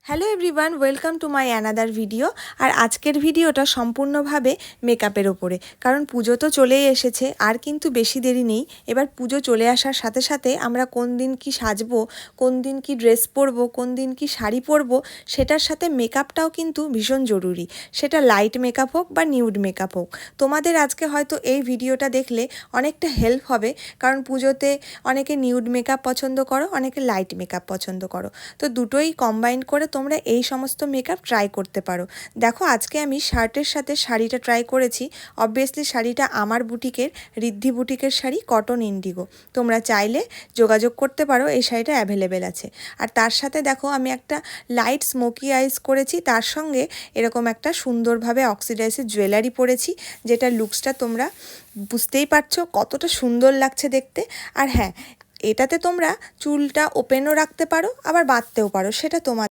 Hello everyone, welcome to my another video. আর আজকের ভিডিওটা সম্পূর্ণভাবে মেকআপের ওপরে, কারণ পুজো তো চলেই এসেছে, আর কিন্তু বেশি দেরি নেই। এবার পুজো চলে আসার সাথে সাথে আমরা কোন দিন কি সাজবো, কোন দিন কি ড্রেস পরবো, কোন দিন কি শাড়ি পরবো, সেটার সাথে মেকআপটাও কিন্তু ভীষণ জরুরি। সেটা লাইট মেকআপ হোক বা নিউড মেকআপ হোক। তোমাদের আজকে হয়তো এই ভিডিওটা দেখলে অনেকটা হেল্প হবে, কারণ পুজোতে অনেকে নিউড মেকআপ পছন্দ করো, অনেকে লাইট মেকআপ পছন্দ করো। তো দুটোই কম্বাইন করে তোমরা এই সমস্ত মেকআপ ট্রাই করতে পারো। দেখো, আজকে আমি শার্টের সাথে শাড়িটা ট্রাই করেছি। অবভিয়াসলি শাড়িটা আমার বুটিকের, ঋদ্ধি বুটিকের শাড়ি, কটন ইন্ডিগো। তোমরা চাইলে যোগাযোগ করতে পারো, এই শাড়িটা অ্যাভেলেবেল আছে। আর তার সাথে দেখো, আমি একটা লাইট স্মোকি আইস করেছি, তার সঙ্গে এরকম একটা সুন্দরভাবে অক্সিডাইজের জুয়েলারি পরেছি, যেটা লুকসটা তোমরা বুঝতেই পারছো কতটা সুন্দর লাগছে দেখতে। আর হ্যাঁ, এটাতে তোমরা চুলটা ওপেনও রাখতে পারো, আবার বাঁধতেও পারো, সেটা তোমার